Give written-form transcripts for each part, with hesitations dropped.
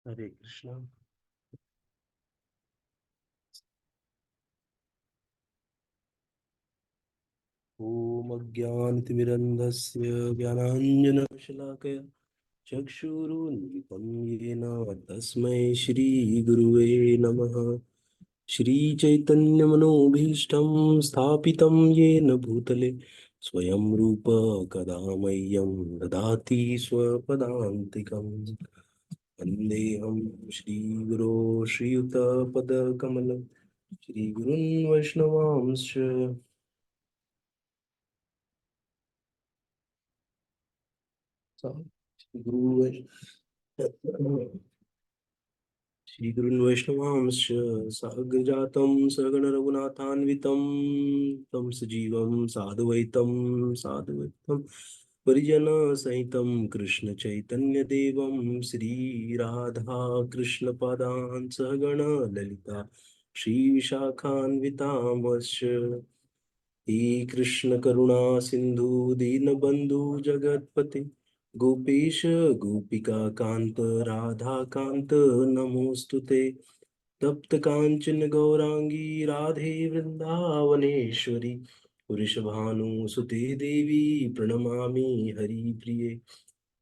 हरे कृष्णा। ओम अज्ञानतिमिरन्धस्य ज्ञानाञ्जनशलाकया चक्षुरुन्मिलितं येन तस्मै श्रीगुरुवे नमः। श्रीचैतन्यमनोभीष्टं स्थापितं येन भूतले स्वयं रूप कदा मह्यं ददाति स्वपदान्तिकम्। वन्देऽहं श्रीगुरो श्रीयुतपदकमलं श्रीगुरून् वैष्णवांश्च। श्रीगुरून् वैष्णवांश्च साग्रजातं सगणरघुनाथान्वितं तं सजीवं साधुवैतं परिजनसहितं कृष्णचैतन्यदेवं श्रीराधा कृष्णपादान् सहगण ललिता श्रीविशाखान्वितांश्च। हे कृष्ण करुणा सिंधु दीनबंधु जगतपते गोपेश गोपिका कांत राधा कांत नमोस्तुते। तप्त कांचन गौरांगी राधे वृंदावनेश्वरी वृषभानुसुते देवी प्रणमामि हरिप्रिये।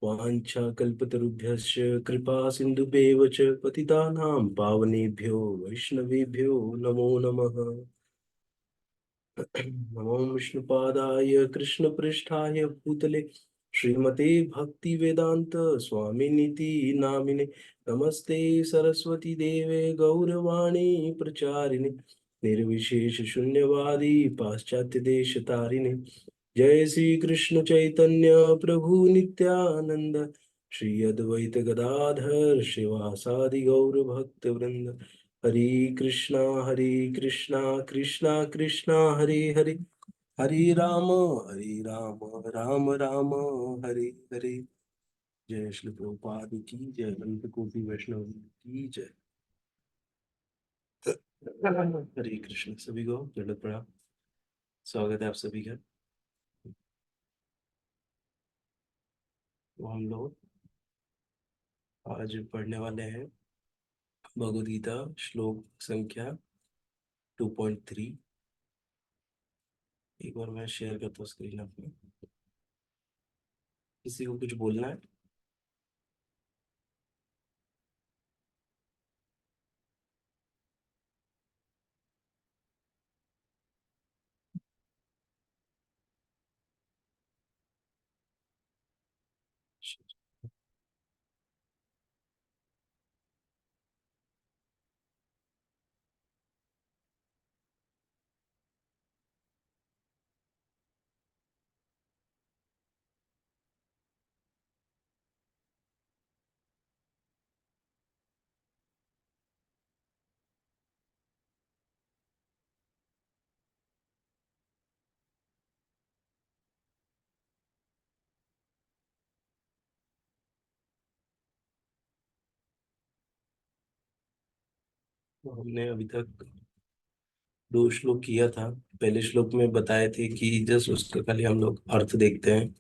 वाञ्छाकल्पतरुभ्यश्च कृपा सिन्धुभ्येव च पतितानां पावनेभ्यो वैष्णवेभ्यो नमो नमः। नमो विष्णुपादाय कृष्णपृष्ठाय भूतले श्रीमते भक्तिवेदांत स्वामिनिति नामिने। नमस्ते सरस्वती देवे गौरवाणी प्रचारिणे निर्विशेष शून्यवादी पाश्चात्य देश तारिणे। जय श्री कृष्ण चैतन्य प्रभु नित्यानंद श्री अद्वैत गदाधर शिवासादि गौर भक्त वृंद। हरे कृष्णा कृष्णा कृष्णा हरे हरे हरे राम राम राम हरे हरे। जय श्री प्रभुपाद की जय, अनंत कोटि वैष्णव की जय। हरे कृष्ण सभी को दंडवत प्रणाम। स्वागत है आप सभी का। तो हम लोग आज पढ़ने वाले हैं भगवद गीता श्लोक संख्या 2.3। एक बार मैं शेयर करता हूँ स्क्रीन अपनी। किसी को कुछ बोलना है? तो हमने अभी तक दो श्लोक किया था। पहले श्लोक में बताए थे कि जस्ट उसका खाली हम लोग अर्थ देखते हैं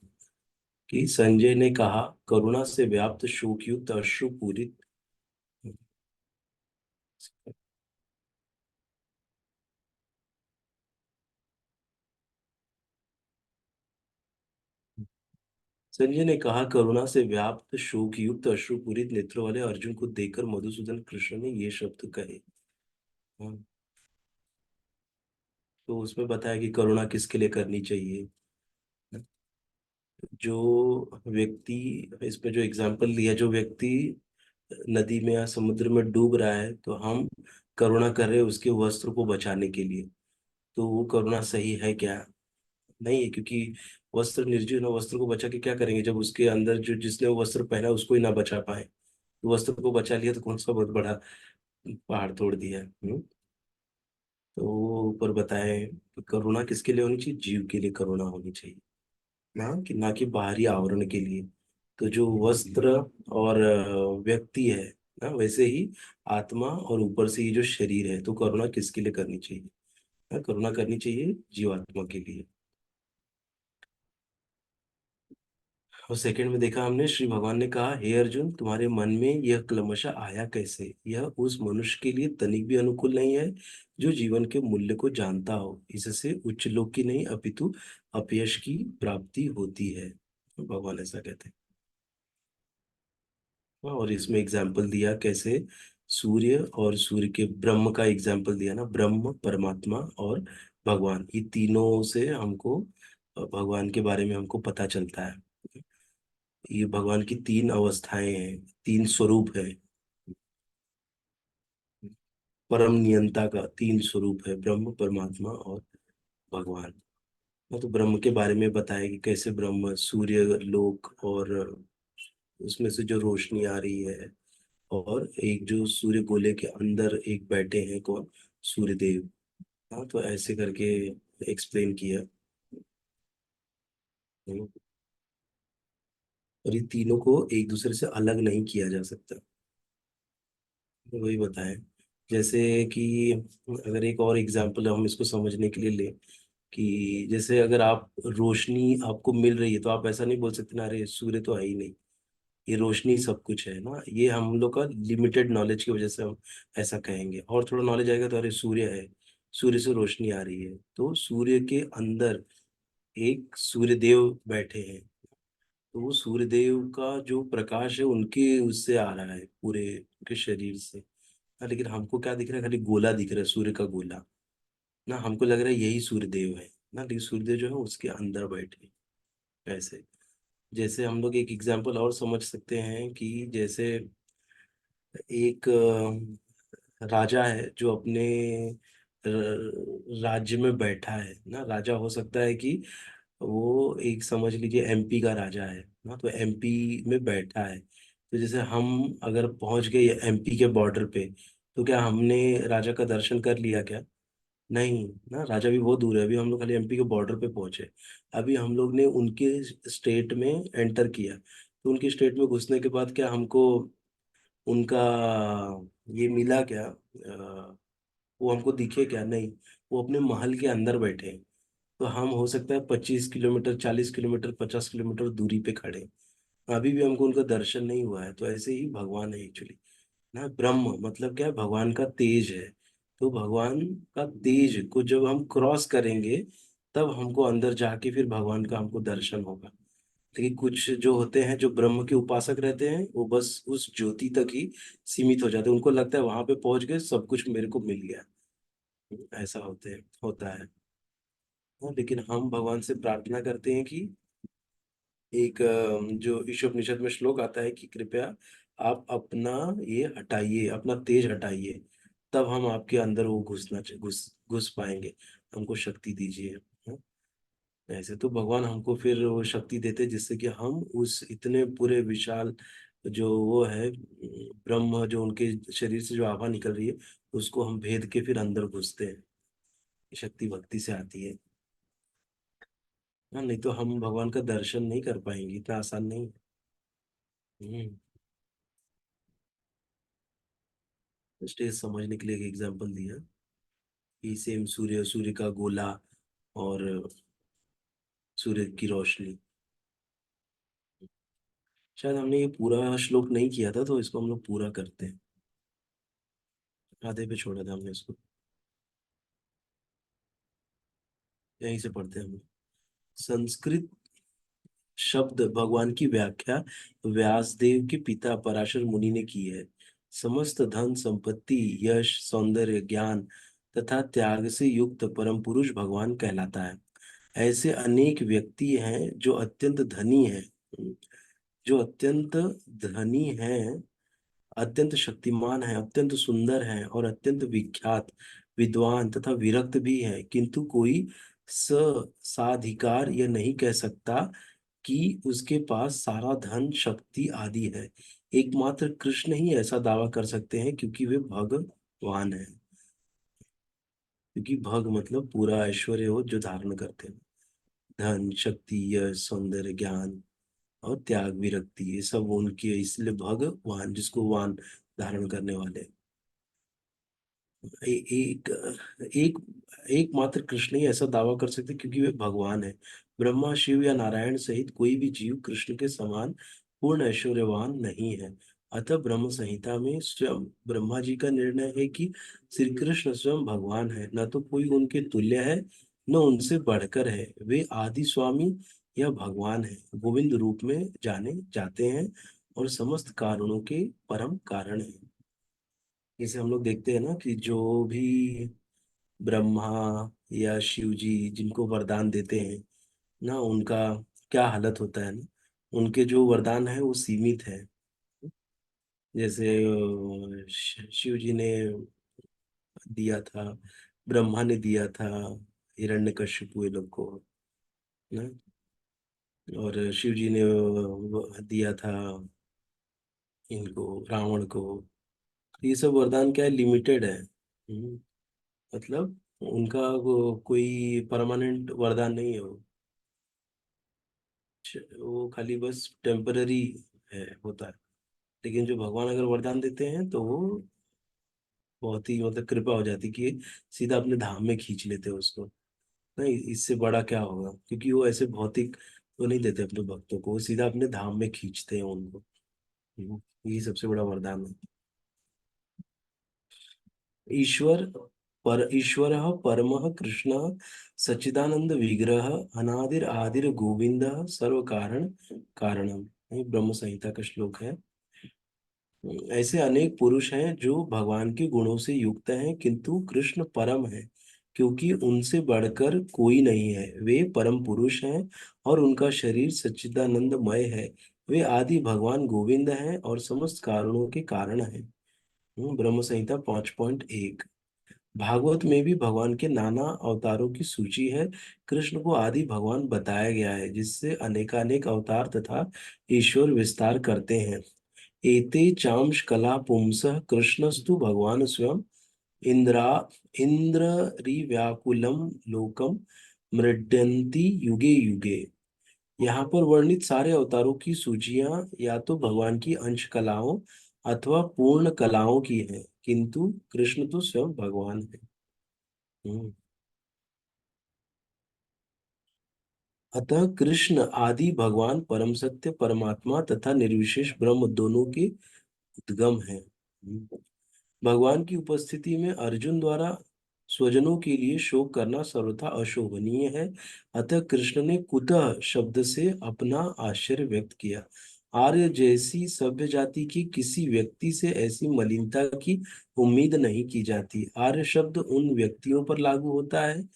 कि संजय ने कहा, करुणा से व्याप्त शोकयुक्त अश्रुपूरित। संजय ने कहा, करुणा से व्याप्त शोकयुक्त अश्रुपूरित नेत्रों वाले अर्जुन को देखकर मधुसूदन कृष्ण ने ये शब्द कहे। हाँ, तो उसमें बताया कि करुणा किसके लिए करनी चाहिए। जो व्यक्ति, इसमें जो एग्जाम्पल दिया, जो व्यक्ति नदी में या समुद्र में डूब रहा है तो हम करुणा कर रहे हैं उसके वस्त्र को बचाने के लिए। तो वो करुणा सही है क्या? नहीं है, क्योंकि वस्त्र निर्जीव ना, वस्त्र को बचा के क्या करेंगे जब उसके अंदर जो जिसने वो वस्त्र पहना उसको ही ना बचा पाए। तो वस्त्र को बचा लिया तो कौन सा बहुत बड़ा पहाड़ तोड़ दिया। तो वो ऊपर बताए कि करुणा किसके लिए होनी चाहिए, जीव के लिए करुणा होनी चाहिए ना, कि ना कि बाहरी आवरण के लिए। तो जो वस्त्र और व्यक्ति है ना, वैसे ही आत्मा और ऊपर से ये जो शरीर है, तो करुणा किसके लिए करनी चाहिए ना, करुणा करनी चाहिए जीवात्मा के लिए। और सेकंड में देखा हमने, श्री भगवान ने कहा, हे अर्जुन, तुम्हारे मन में यह क्लेशा आया कैसे? यह उस मनुष्य के लिए तनिक भी अनुकूल नहीं है जो जीवन के मूल्य को जानता हो। इससे उच्च लोक की नहीं अपितु अपयश की प्राप्ति होती है। तो भगवान ऐसा कहते हैं। और इसमें एग्जाम्पल दिया कैसे, सूर्य और सूर्य के ब्रह्म का एग्जाम्पल दिया ना, ब्रह्म, परमात्मा और भगवान, ये तीनों से हमको भगवान के बारे में हमको पता चलता है। ये भगवान की तीन अवस्थाएं हैं, तीन स्वरूप है। परम नियंता का तीन स्वरूप है, ब्रह्म, परमात्मा और भगवान। हाँ, तो ब्रह्म के बारे में बताया कि कैसे ब्रह्म सूर्य लोक और उसमें से जो रोशनी आ रही है, और एक जो सूर्य गोले के अंदर एक बैठे हैं, कौन? सूर्य देव। हाँ, तो ऐसे करके एक्सप्लेन किया। हम्म, और ये तीनों को एक दूसरे से अलग नहीं किया जा सकता। तो वही बताएं। जैसे कि अगर एक और एग्जांपल हम इसको समझने के लिए ले, कि जैसे अगर आप रोशनी आपको मिल रही है तो आप ऐसा नहीं बोल सकते ना, अरे सूर्य तो है ही नहीं, ये रोशनी सब कुछ है ना। ये हम लोग का लिमिटेड नॉलेज की वजह से हम ऐसा कहेंगे। और थोड़ा नॉलेज आएगा तो अरे सूर्य है, सूर्य से रोशनी आ रही है। तो सूर्य के अंदर एक सूर्य देव बैठे हैं, तो वो सूर्य देव का जो प्रकाश है उनके उससे आ रहा है, पूरे उनके शरीर से। हाँ, लेकिन हमको क्या दिख रहा है? खाली गोला दिख रहा है, सूर्य का गोला ना। हमको लग रहा है यही सूर्य देव है ना, लेकिन सूर्य देव जो है उसके अंदर बैठे हैं। ऐसे जैसे हम लोग एक एग्जांपल और समझ सकते हैं कि जैसे एक राजा है जो अपने राज्य में बैठा है ना। राजा हो सकता है कि वो एक, समझ लीजिए, एमपी का राजा है ना, तो एमपी में बैठा है। तो जैसे हम अगर पहुंच गए एमपी के बॉर्डर पे, तो क्या हमने राजा का दर्शन कर लिया क्या? नहीं ना, राजा भी बहुत दूर है। अभी हम लोग खाली एमपी के बॉर्डर पे पहुंचे। अभी हम लोग ने उनके स्टेट में एंटर किया, तो उनके स्टेट में घुसने के बाद क्या हमको उनका ये मिला क्या? वो हमको दिखे क्या? नहीं। वो अपने महल के अंदर बैठे हैं। तो हम हो सकता है 25 किलोमीटर, 40 किलोमीटर, 50 किलोमीटर दूरी पे खड़े हैं। अभी भी हमको उनका दर्शन नहीं हुआ है। तो ऐसे ही भगवान है एक्चुअली ना। ब्रह्म मतलब क्या है? भगवान का तेज है। तो भगवान का तेज को जब हम क्रॉस करेंगे, तब हमको अंदर जाके फिर भगवान का हमको दर्शन होगा। लेकिन कुछ जो होते हैं, जो ब्रह्म के उपासक रहते हैं, वो बस उस ज्योति तक ही सीमित हो जाते हैं। उनको लगता है वहां पे पहुंच गए, सब कुछ मेरे को मिल गया। ऐसा होता है। हाँ, लेकिन हम भगवान से प्रार्थना करते हैं कि एक जो ईशोपनिषद में श्लोक आता है कि कृपया आप अपना ये हटाइए, अपना तेज हटाइए, तब हम आपके अंदर वो घुस घुस पाएंगे। हमको शक्ति दीजिए। हाँ, ऐसे तो भगवान हमको फिर वो शक्ति देते जिससे कि हम उस इतने पूरे विशाल जो वो है ब्रह्म, जो उनके शरीर से जो आभा निकल रही है, उसको हम भेद के फिर अंदर घुसते हैं। ये शक्ति भक्ति से आती है। हाँ, नहीं तो हम भगवान का दर्शन नहीं कर पाएंगे, इतना आसान नहीं है। हम्म। स्टेज समझने के लिए एक एग्जांपल दिया कि सेम सूर्य, सूर्य का गोला और सूर्य की रोशनी। शायद हमने ये पूरा श्लोक नहीं किया था, तो इसको हम लोग पूरा करते हैं। आधे पे छोड़ा था हमने इसको। यहीं से पढ़ते हैं हम। संस्कृत शब्द भगवान की व्याख्या व्यासदेव के पिता पराशर मुनि ने की है। समस्त धन संपत्ति, यश, सौंदर्य, ज्ञान तथा त्याग से युक्त परम पुरुष भगवान कहलाता है। ऐसे अनेक व्यक्ति हैं जो अत्यंत धनी हैं, जो अत्यंत धनी हैं, अत्यंत शक्तिमान हैं, अत्यंत सुंदर हैं और अत्यंत विख्यात, विद्वान तथा विरक्त भी हैं, किंतु कोई स साधिकार यह नहीं कह सकता कि उसके पास सारा धन, शक्ति आदि है। एकमात्र कृष्ण ही ऐसा दावा कर सकते हैं, क्योंकि वे भगवान हैं। क्योंकि भग मतलब पूरा ऐश्वर्य हो जो धारण करते हैं। धन, शक्ति, यश, सौंदर्य, ज्ञान और त्याग, विरक्ति, ये सब उनकी है, इसलिए भगवान, जिसको वान धारण करने वाले। एक एक एकमात्र कृष्ण ही ऐसा दावा कर सकते क्योंकि वे भगवान है। ब्रह्मा, शिव या नारायण सहित कोई भी जीव कृष्ण के समान पूर्ण ऐश्वर्यवान नहीं है। अतः ब्रह्म संहिता में स्वयं ब्रह्मा जी का निर्णय है कि श्री कृष्ण स्वयं भगवान है, न तो कोई उनके तुल्य है न उनसे बढ़कर है। वे आदि स्वामी या भगवान है, गोविंद रूप में जाने जाते हैं और समस्त कारणों के परम कारण है। जैसे हम लोग देखते हैं ना कि जो भी ब्रह्मा या शिव जी जिनको वरदान देते हैं ना, उनका क्या हालत होता है ना। उनके जो वरदान है वो सीमित है। जैसे शिव जी ने दिया था, ब्रह्मा ने दिया था हिरण्यकशिपु ये लोग को ना, और शिव जी ने वो दिया था इनको, रावण को। ये सब वरदान क्या है, लिमिटेड है। मतलब उनका कोई परमानेंट वरदान नहीं है वो। वो खाली बस टेम्पररी है, होता है। लेकिन जो भगवान अगर वरदान देते हैं तो वो बहुत ही मतलब कृपा हो जाती है कि सीधा अपने धाम में खींच लेते हैं उसको। नहीं, इससे बड़ा क्या होगा, क्योंकि वो ऐसे भौतिक वो नहीं देते अपने भक्तों को, वो सीधा अपने धाम में खींचते हैं उनको। यही सबसे बड़ा वरदान है। ईश्वर ईश्वर परमः कृष्ण सच्चिदानंद विग्रह अनादिर आदिर गोविंद सर्व कारण कारणम। ये ब्रह्म संहिता का श्लोक है। ऐसे अनेक पुरुष हैं जो भगवान के गुणों से युक्त हैं, किंतु कृष्ण परम है, क्योंकि उनसे बढ़कर कोई नहीं है। वे परम पुरुष हैं और उनका शरीर सच्चिदानंदमय है। वे आदि भगवान गोविंद हैं और समस्त कारणों के कारण हैं। ब्रह्म संहिता 5.1। भागवत में भी भगवान के नाना अवतारों की सूची है। कृष्ण को आदि भगवान बताया गया है, जिससे अनेकानेक अवतार तथा ईश्वर विस्तार करते हैं। एते चांश कला पुंसः कृष्णस्तु भगवान स्वयं इंद्रा इंद्ररिव्याकुलम लोकम मृड्यन्ति युगे युगे। यहाँ पर वर्णित सारे अवतारों की सूचियां या तो भगवान की अंश कलाओं अथवा पूर्ण कलाओं की हैं, किंतु कृष्ण तो स्वयं भगवान है। हम्म। अतः कृष्ण आदि भगवान परम सत्य परमात्मा तथा निर्विशेष ब्रह्म दोनों के उद्गम है। भगवान की उपस्थिति में अर्जुन द्वारा स्वजनों के लिए शोक करना सर्वथा अशोभनीय है। अतः कृष्ण ने कुतः शब्द से अपना आश्चर्य व्यक्त किया। आर्य जैसी सभ्य जाति की किसी व्यक्ति से ऐसी मलिनता की उम्मीद नहीं की जाती। आर्य शब्द उन व्यक्तियों पर लागू होता है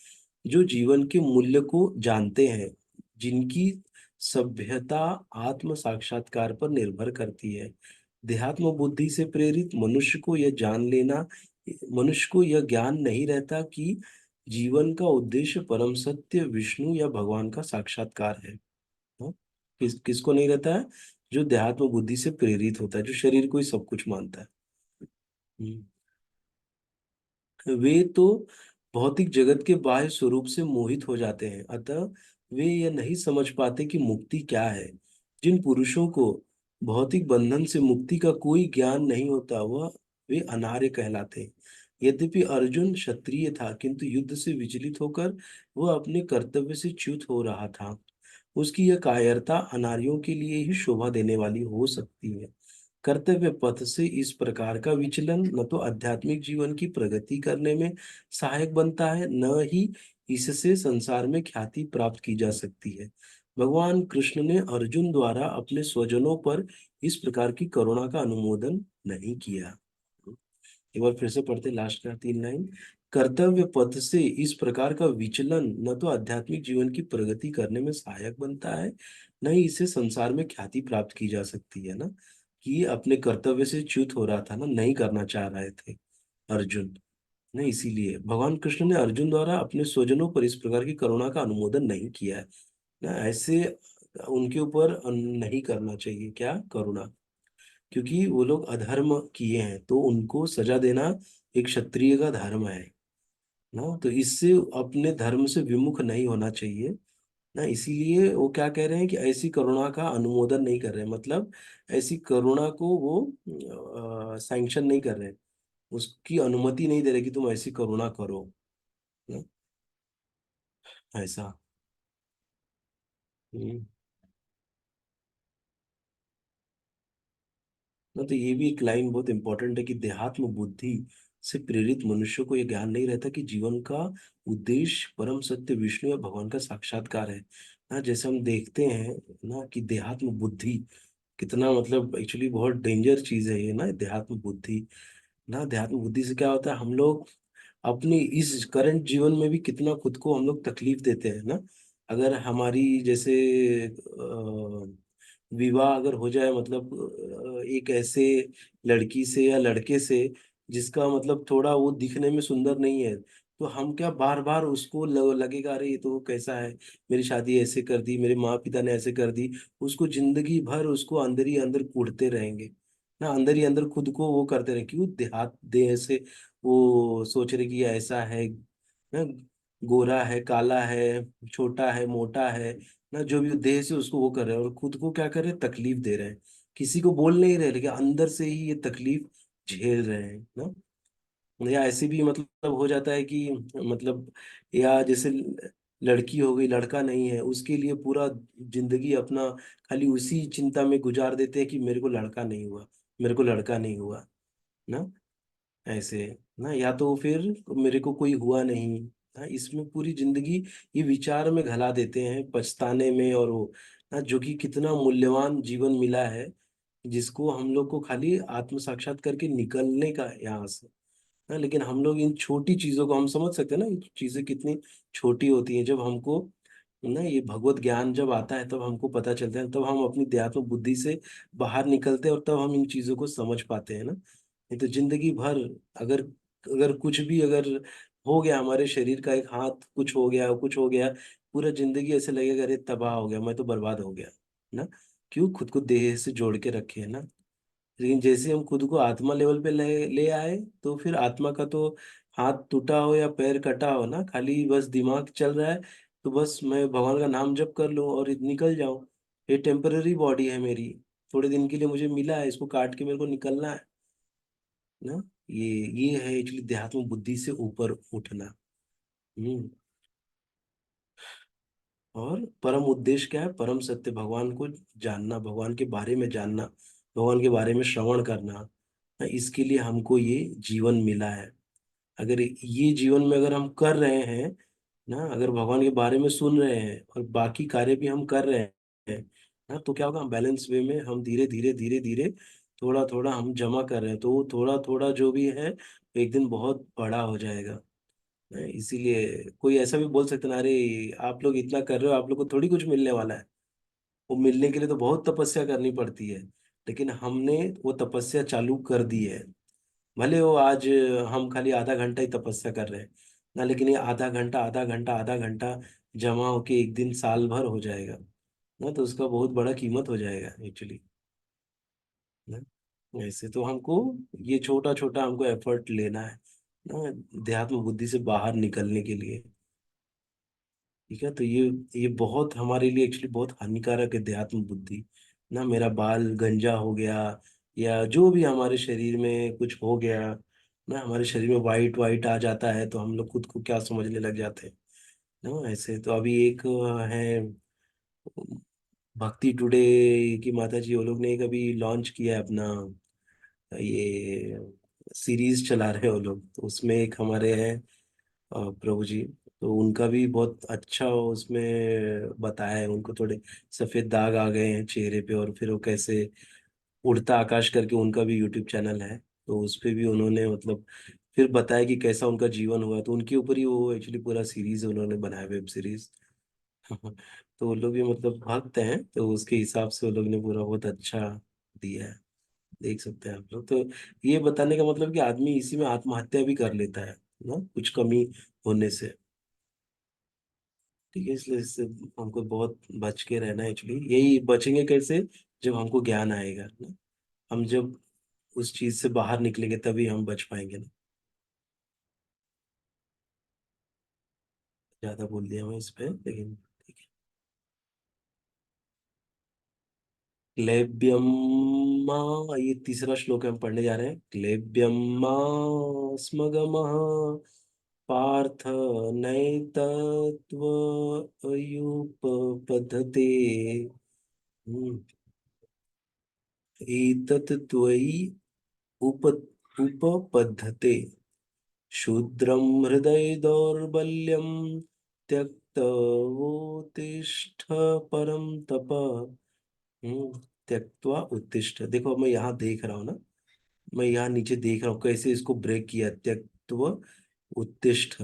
जो जीवन के मूल्य को जानते हैं, जिनकी सभ्यता आत्म साक्षात्कार पर निर्भर करती है। देहात्म बुद्धि से प्रेरित मनुष्य को यह ज्ञान नहीं रहता कि जीवन का उद्देश्य परम सत्य विष्णु या भगवान का साक्षात्कार है। हाँ? किसको नहीं रहता है? जो देहात्म बुद्धि से प्रेरित होता है, जो शरीर को ही सब कुछ मानता है। हम्म। वे तो भौतिक जगत के बाह्य स्वरूप से मोहित हो जाते हैं, अतः वे यह नहीं समझ पाते कि मुक्ति क्या है। जिन पुरुषों को भौतिक बंधन से मुक्ति का कोई ज्ञान नहीं होता, वह वे अनार्य कहलाते हैं। यद्यपि अर्जुन क्षत्रिय था, किंतु युद्ध से विचलित होकर वह अपने कर्तव्य से च्युत हो रहा था। उसकी यह कायरता अनार्यों के लिए ही शोभा देने वाली हो सकती है। कर्तव्य पथ से इस प्रकार का विचलन न तो आध्यात्मिक जीवन की प्रगति करने में सहायक बनता है, न ही इससे संसार में ख्याति प्राप्त की जा सकती है। भगवान कृष्ण ने अर्जुन द्वारा अपने स्वजनों पर इस प्रकार की करुणा का अनुमोदन नहीं किया। एक बार फिर से पढ़ते लास्ट का 3 लाइन। कर्तव्य पथ से इस प्रकार का विचलन न तो आध्यात्मिक जीवन की प्रगति करने में सहायक बनता है, न ही इसे संसार में ख्याति प्राप्त की जा सकती है ना। कि ये अपने कर्तव्य से च्युत हो रहा था ना, नहीं करना चाह रहे थे अर्जुन। नहीं, इसीलिए भगवान कृष्ण ने अर्जुन द्वारा अपने स्वजनों पर इस प्रकार की करुणा का अनुमोदन नहीं किया है ना। ऐसे उनके ऊपर नहीं करना चाहिए क्या, करुणा। क्योंकि वो लोग अधर्म किए हैं तो उनको सजा देना एक क्षत्रिय का धर्म है ना। तो इससे अपने धर्म से विमुख नहीं होना चाहिए ना। इसीलिए वो क्या कह रहे हैं कि ऐसी करुणा का अनुमोदन नहीं कर रहे हैं, मतलब ऐसी करुणा को वो सैंक्शन नहीं कर रहे हैं। उसकी अनुमति नहीं दे रहे कि तुम ऐसी करुणा करो ना, ऐसा। हम्म। ना तो ये भी एक लाइन बहुत इंपॉर्टेंट है कि देहात्म बुद्धि से प्रेरित मनुष्य को यह ज्ञान नहीं रहता कि जीवन का उद्देश्य परम सत्य विष्णु या भगवान का साक्षात्कार है। ना जैसे हम देखते हैं ना कि देहात्म बुद्धि कितना मतलब एक्चुअली बहुत डेंजर चीज है ये ना, देहात्म बुद्धि। ना देहात्म बुद्धि से क्या होता है, हम लोग अपनी इस करंट जीवन में भी कितना खुद को हम लोग तकलीफ देते हैं ना। अगर हमारी जैसे विवाह अगर हो जाए मतलब एक ऐसे लड़की से या लड़के से जिसका मतलब थोड़ा वो दिखने में सुंदर नहीं है, तो हम क्या बार बार उसको लगेगा अरे ये तो वो कैसा है, मेरी शादी ऐसे कर दी, मेरे माँ पिता ने ऐसे कर दी। उसको जिंदगी भर उसको अंदर ही अंदर कूटते रहेंगे ना, अंदर ही अंदर खुद को वो करते रहे, क्यों देहात देह से वो सोच रहे कि ये ऐसा है ना, गोरा है काला है, छोटा है मोटा है ना, जो भी देह से उसको वो कर रहे हैं और खुद को क्या कर रहे हैं, तकलीफ दे रहे हैं। किसी को बोल नहीं रहे लेकिन अंदर से ही ये तकलीफ झेल रहे हैं ना। या ऐसे भी मतलब हो जाता है कि मतलब या जैसे लड़की हो गई लड़का नहीं है, उसके लिए पूरा जिंदगी अपना खाली उसी चिंता में गुजार देते हैं कि मेरे को लड़का नहीं हुआ, मेरे को लड़का नहीं हुआ ना, ऐसे ना। या तो फिर मेरे को कोई हुआ नहीं ना, इसमें पूरी जिंदगी ये विचार में घला देते हैं पछताने में, और वो ना जो कि कितना मूल्यवान जीवन मिला है जिसको हम लोग को खाली आत्म साक्षात करके निकलने का है यहाँ से ना। लेकिन हम लोग इन छोटी चीजों को हम समझ सकते हैं ना, ये चीजें कितनी छोटी होती हैं। जब हमको ना ये भगवत ज्ञान जब आता है तब हमको पता चलता है, तब हम अपनी देहात्म बुद्धि से बाहर निकलते हैं और तब हम इन चीजों को समझ पाते हैं ना। नहीं तो जिंदगी भर अगर अगर कुछ भी अगर हो गया, हमारे शरीर का एक हाथ कुछ हो गया कुछ हो गया, पूरा जिंदगी ऐसे लगेगा अरे तबाह हो गया, मैं तो बर्बाद हो गया ना। क्यों खुद को देह से जोड़ के रखे है ना। लेकिन जैसे हम खुद को आत्मा लेवल पे ले ले आए, तो फिर आत्मा का तो हाथ टूटा हो या पैर कटा हो ना, खाली बस दिमाग चल रहा है, तो बस मैं भगवान का नाम जप कर लूं और निकल जाऊं। ये टेम्पररी बॉडी है मेरी, थोड़े दिन के लिए मुझे मिला है, इसको काट के मेरे को निकलना है ना। ये ये है एक्चुअली देहात्म बुद्धि से ऊपर उठना। हम्म। और परम उद्देश्य क्या है, परम सत्य भगवान को जानना, भगवान के बारे में जानना, भगवान के बारे में श्रवण करना ना, इसके लिए हमको ये जीवन मिला है। अगर ये जीवन में अगर हम कर रहे हैं ना, अगर भगवान के बारे में सुन रहे हैं और बाकी कार्य भी हम कर रहे हैं ना, तो क्या होगा, हम बैलेंस वे में हम धीरे धीरे धीरे धीरे थोड़ा थोड़ा हम जमा कर रहे हैं, तो वो थोड़ा थोड़ा जो भी है एक दिन बहुत बड़ा हो जाएगा। इसीलिए कोई ऐसा भी बोल सकते ना, अरे आप लोग इतना कर रहे हो, आप लोग को थोड़ी कुछ मिलने वाला है। वो मिलने के लिए तो बहुत तपस्या करनी पड़ती है, लेकिन हमने वो तपस्या चालू कर दी है। भले वो आज हम खाली आधा घंटा ही तपस्या कर रहे हैं ना, लेकिन ये आधा घंटा जमा होके एक दिन साल भर हो जाएगा ना, तो उसका बहुत बड़ा कीमत हो जाएगा एक्चुअली ना। ऐसे तो हमको ये छोटा छोटा हमको एफर्ट लेना है ना, देहात्म बुद्धि से बाहर निकलने के लिए। ठीक है, तो ये बहुत हमारे लिए एक्चुअली बहुत हानिकारक है देहात्म बुद्धि ना। मेरा बाल गंजा हो गया या जो भी हमारे शरीर में कुछ हो गया ना, हमारे शरीर में वाइट वाइट आ जाता है, तो हम लोग खुद को क्या समझने लग जाते हैं ना। ऐसे तो अभी एक है भक्ति टुडे की माता जी, वो लोग ने कभी लॉन्च किया है अपना ये सीरीज चला रहे हैं वो लोग, तो उसमें एक हमारे हैं प्रभु जी, तो उनका भी बहुत अच्छा उसमें बताया है। उनको थोड़े सफेद दाग आ गए हैं चेहरे पे, और फिर वो कैसे उड़ता आकाश करके उनका भी यूट्यूब चैनल है, तो उस पे भी उन्होंने मतलब फिर बताया कि कैसा उनका जीवन हुआ, तो उनके ऊपर ही वो एक्चुअली पूरा सीरीज उन्होंने बनाया, वेब सीरीज। तो वो लोग भी मतलब भक्त हैं, तो उसके हिसाब से वो लोग ने पूरा बहुत अच्छा दिया है। देख सकते हैं आप लोग, तो ये बताने का मतलब कि आदमी इसी में आत्महत्या भी कर लेता है ना, कुछ कमी होने से। ठीक है, इसलिए इससे हमको बहुत बच के रहना है एक्चुअली। यही बचेंगे कैसे, जब हमको ज्ञान आएगा ना, हम जब उस चीज से बाहर निकलेंगे तभी हम बच पाएंगे ना। ज्यादा बोल दिया मैं इस पे, लेकिन ठीक है। क्लेब्यम माँ, ये तीसरा श्लोक हम पढ़ने जा रहे हैं। क्लेब्यम माँ स्मगमः पार्थ नैतत्त्वयुपपद्यते। हम्म, एतत् त्वयि उप उपपद्यते शूद्रं हृदय दौर्बल्यं त्यक्तवोत्तिष्ठ परम तप। त्यक्त्वा उत्तिष्ठ। देखो मैं यहाँ देख रहा हूँ ना, मैं यहाँ नीचे देख रहा हूँ कैसे इसको ब्रेक किया। त्यक्त्व उत्तिष्ठ,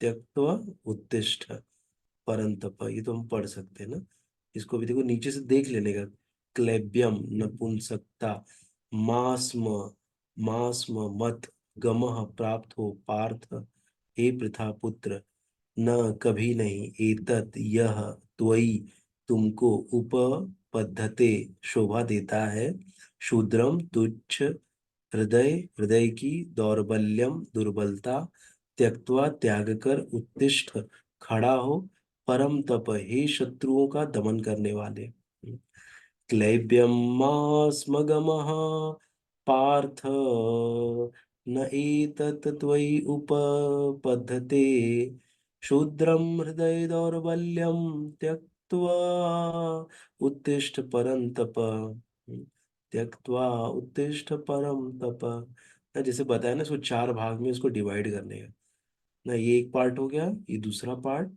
त्यक्त्वा उत्तिष्ठ परंतप, ये तो हम पढ़ सकते हैं ना। इसको भी देखो नीचे से देख लेने का। क्लेब्यम नपुंसकता, मास्म मास्म मत गमः प्राप्त हो पार्थ, हे पृथा पुत्र, न कभी नहीं, एतत् यह त्वयि तुमको उपपद्यते शोभा देता है, शूद्रम तुच्छ हृदय, हृदय की दौर्बल्यम दुर्बलता, त्यक्त्वा त्याग कर उत्तिष्ठ खड़ा हो, परम तप हे शत्रुओं का दमन करने वाले। क्लैब्यम स्मगमः पार्थ न एतत् त्वयि उपपद्यते शूद्रं हृदय दौर्बल्यं त्यक्त्वा उत्तिष्ठ परन्तप। त्यक्त्वा उत्तिष्ठ परम तप। ना जैसे बताया ना, इसको चार भाग में इसको डिवाइड करने का ना। ये एक पार्ट हो गया, ये दूसरा पार्ट,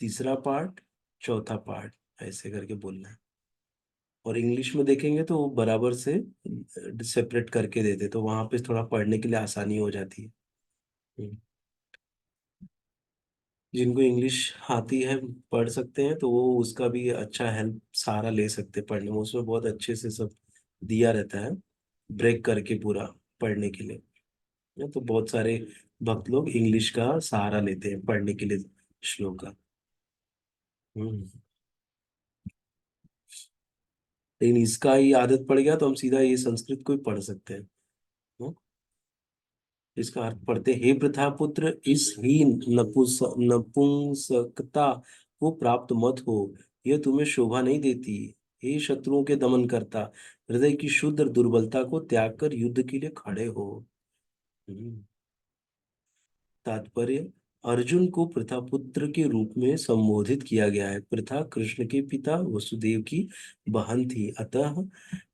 तीसरा पार्ट, चौथा पार्ट, ऐसे करके बोलना है। और इंग्लिश में देखेंगे तो वो बराबर से सेपरेट करके देते, तो वहां पे थोड़ा पढ़ने के लिए आसानी हो जाती है। हम्म। जिनको इंग्लिश आती है पढ़ सकते हैं, तो वो उसका भी अच्छा हेल्प सहारा ले सकते हैं पढ़ने में। उसमें बहुत अच्छे से सब दिया रहता है, ब्रेक करके पूरा पढ़ने के लिए। तो बहुत सारे भक्त लोग इंग्लिश का सहारा लेते हैं पढ़ने के लिए श्लोक का। हम्म। लेकिन इसका ही आदत पड़ गया तो हम सीधा ये संस्कृत को ही पढ़ सकते हैं। हम्म। इसका अर्थ पढ़ते, हे प्रथा पुत्र, इस हीन नपुंसकता को प्राप्त मत हो, यह तुम्हें शोभा नहीं देती। हे शत्रुओं के दमन करता, हृदय की शुद्ध दुर्बलता को त्याग कर युद्ध के लिए खड़े हो। हम्म। तात्पर्य, अर्जुन को प्रथापुत्र के रूप में संबोधित किया गया है। प्रथा कृष्ण के पिता वसुदेव की बहन थी, अतः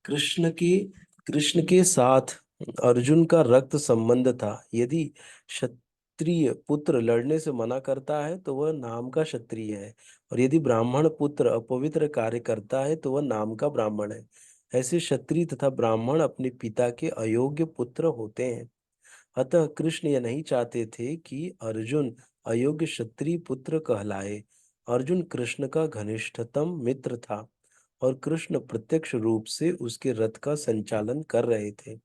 कृष्ण के कृष्ण के साथ अर्जुन का रक्त संबंध था। यदि क्षत्रिय पुत्र लड़ने से मना करता है तो वह नाम का क्षत्रिय है, और यदि ब्राह्मण पुत्र अपवित्र कार्य करता है तो वह नाम का ब्राह्मण है। ऐसे क्षत्रिय तथा ब्राह्मण अपने पिता के अयोग्य पुत्र होते हैं। अतः कृष्ण यह नहीं चाहते थे कि अर्जुन अयोग्य क्षत्रिय पुत्र कहलाए। अर्जुन कृष्ण का घनिष्ठतम मित्र था, और कृष्ण प्रत्यक्ष रूप से उसके रथ का संचालन कर रहे थे।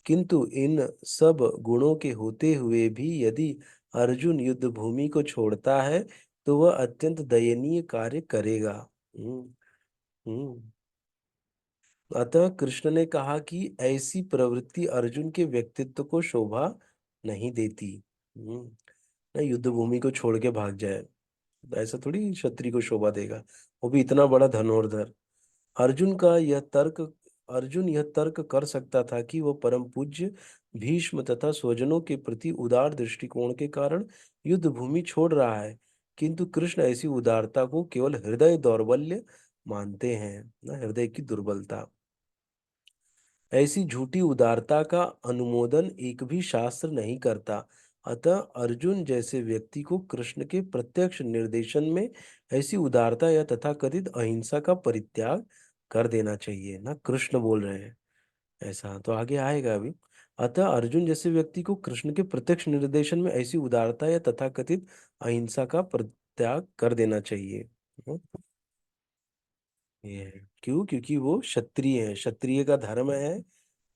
किंतु इन सब गुणों के होते हुए भी यदि अर्जुन युद्ध भूमि को छोड़ता है तो वह अत्यंत दयनीय कार्य करेगा। हम्म। हम्म। अतः कृष्ण ने कहा कि ऐसी प्रवृत्ति अर्जुन के व्यक्तित्व को शोभा नहीं देती। हम्म। ना युद्ध भूमि को छोड़ के भाग जाए, ऐसा थोड़ी क्षत्रिय को शोभा देगा, वो भी इतना बड़ा धनुर्धर। अर्जुन का यह तर्क अर्जुन यह तर्क कर सकता था कि वह परम पूज्य भीष्म तथा स्वजनों के प्रति उदार दृष्टिकोण के कारण युद्ध भूमि छोड़ रहा है, किंतु कृष्ण ऐसी उदारता को केवल हृदय दौर्बल्य मानते हैं, ना हृदय की दुर्बलता। ऐसी झूठी उदारता का अनुमोदन एक भी शास्त्र नहीं करता। अतः अर्जुन जैसे व्यक्ति को कृष्ण के प्रत्यक्ष निर्देशन में ऐसी उदारता या तथाकथित अहिंसा का परित्याग कर देना चाहिए। ना कृष्ण बोल रहे हैं ऐसा, तो आगे आएगा अभी। अतः अर्जुन जैसे व्यक्ति को कृष्ण के प्रत्यक्ष निर्देशन में ऐसी उदारता या तथाकथित अहिंसा का परित्याग कर देना चाहिए। ये है। क्यों? क्योंकि वो क्षत्रिय है, क्षत्रिय का धर्म है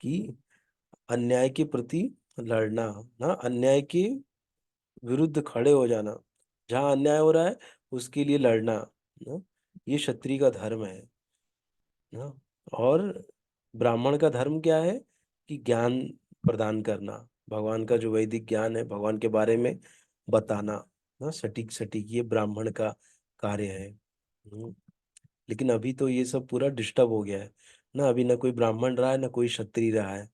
कि अन्याय के प्रति लड़ना, ना अन्याय के विरुद्ध खड़े हो जाना, जहां अन्याय हो रहा है उसके लिए लड़ना, ना ये क्षत्रिय का धर्म है ना। और ब्राह्मण का धर्म क्या है? कि ज्ञान प्रदान करना, भगवान का जो वैदिक ज्ञान है, भगवान के बारे में बताना, ना सटीक सटीक, ये ब्राह्मण का कार्य है। लेकिन अभी तो ये सब पूरा डिस्टर्ब हो गया है। ना अभी ना कोई ब्राह्मण रहा है ना कोई क्षत्रिय रहा है,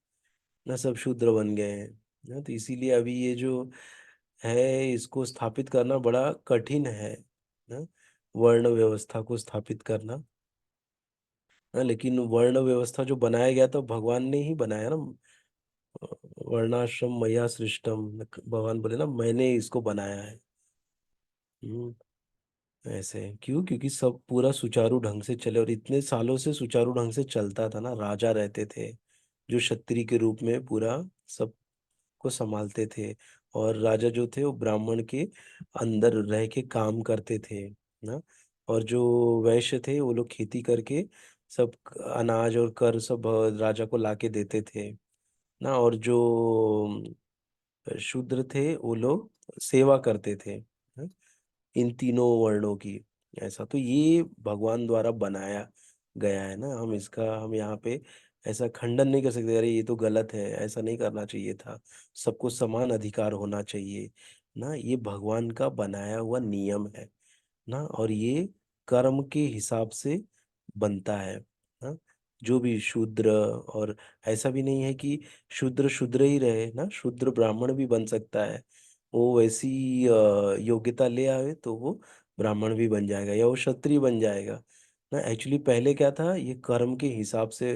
ना सब शूद्र बन गए हैं ना। तो इसीलिए अभी ये जो है इसको स्थापित करना बड़ा कठिन है ना, वर्ण व्यवस्था को स्थापित करना। हाँ, लेकिन वर्ण व्यवस्था जो बनाया गया था भगवान ने ही बनाया ना। वर्णाश्रम मया सृष्टम, भगवान बोले ना मैंने इसको बनाया है। हम्म, ऐसे क्यों? क्योंकि सब पूरा सुचारू ढंग से चले, और इतने सालों से सुचारू ढंग से चलता था ना। राजा रहते थे जो क्षत्रिय के रूप में पूरा सब को संभालते थे, और राजा जो थे वो ब्राह्मण के अंदर रह के काम करते थे ना। और जो वैश्य थे वो लोग खेती करके सब अनाज और कर सब राजा को लाके देते थे ना। और जो शूद्र थे वो लोग सेवा करते थे ना, इन तीनों वर्णों की। ऐसा तो ये भगवान द्वारा बनाया गया है ना। हम यहाँ पे ऐसा खंडन नहीं कर सकते, अरे ये तो गलत है, ऐसा नहीं करना चाहिए था, सबको समान अधिकार होना चाहिए ना। ये भगवान का बनाया हुआ नियम है ना, और ये कर्म के हिसाब से बनता है ना। जो भी शूद्र, और ऐसा भी नहीं है कि शूद्र शूद्र ही रहे ना, शूद्र ब्राह्मण भी बन सकता है। वो वैसी योग्यता ले आवे तो वो ब्राह्मण भी बन जाएगा या वो क्षत्रिय बन जाएगा ना। एक्चुअली पहले क्या था, ये कर्म के हिसाब से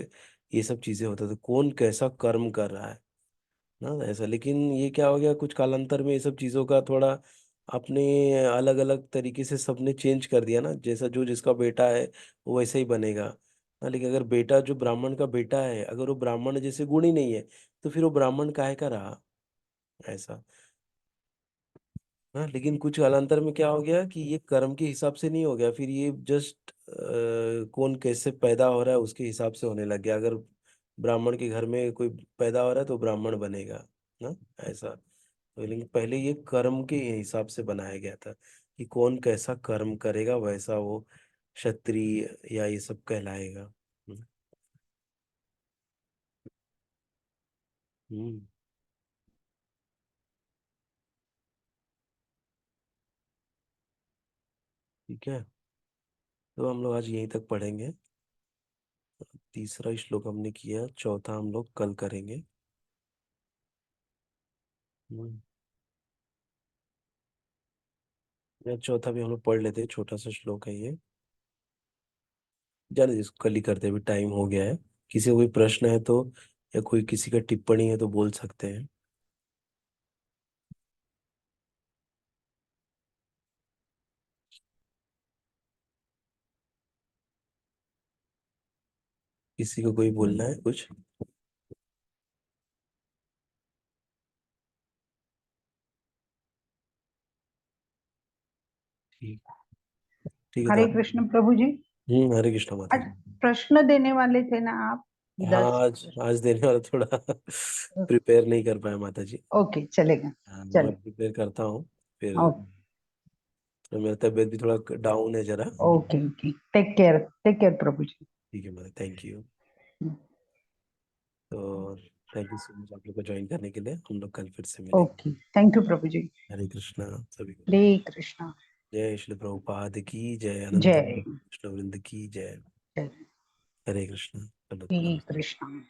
ये सब चीजें होता था, कौन कैसा कर्म कर रहा है ना, ऐसा। लेकिन ये क्या हो गया, कुछ कालांतर में ये सब चीजों का थोड़ा अपने अलग अलग तरीके से सबने चेंज कर दिया ना। जैसा जो जिसका बेटा है वो वैसे ही बनेगा ना। लेकिन अगर बेटा जो ब्राह्मण का बेटा है अगर वो ब्राह्मण जैसे गुण ही नहीं है तो फिर वो ब्राह्मण काहे का रहा, ऐसा। हाँ, लेकिन कुछ कालांतर में क्या हो गया कि ये कर्म के हिसाब से नहीं हो गया, फिर ये जस्ट कौन कैसे पैदा हो रहा है उसके हिसाब से होने लग गया। अगर ब्राह्मण के घर में कोई पैदा हो रहा है तो ब्राह्मण बनेगा ना, ऐसा। तो लेकिन पहले ये कर्म के हिसाब से बनाया गया था कि कौन कैसा कर्म करेगा वैसा वो क्षत्रिय या ये सब कहलाएगा। हम्म, ठीक है। तो हम लोग आज यहीं तक पढ़ेंगे। तीसरा श्लोक हमने किया, चौथा हम लोग कल करेंगे। हम्म, या चौथा भी हम लोग पढ़ लेते हैं, छोटा सा श्लोक है ये। जाने जिसको कल ही करते, अभी टाइम हो गया है। किसी को कोई प्रश्न है तो, या कोई किसी का टिप्पणी है तो बोल सकते हैं। किसी को कोई बोलना है कुछ? ठीक, ठीक है तो हरे कृष्ण प्रभु जी। हरे कृष्णा माता आज जी। प्रश्न देने वाले थे ना आप? हाँ, 10 आज आज देने वाला थोड़ा प्रिपेयर नहीं कर पाया माता जी। ओके, चलेगा। हाँ, मैं चलो। प्रिपेयर करता हूँ फिर। ओके। तो मेरा तबीयत भी थोड़ा डाउन है जरा। ओके ओके, टेक केयर प्रभु जी। ठीक है माता, थैंक यू। तो थैंक यू सो मच आप लोग को ज्वाइन करने के लिए, हम लोग कल फिर से मिलेंगे। ओके, थैंक यू प्रभु जी। हरे कृष्णा सभी को। हरे कृष्णा। जय श्री प्रभुपाद की जय, अनंत जय कृष्ण वृंद की जय। जय हरे कृष्ण, चलो श्री नमस्ते। कृष्णा।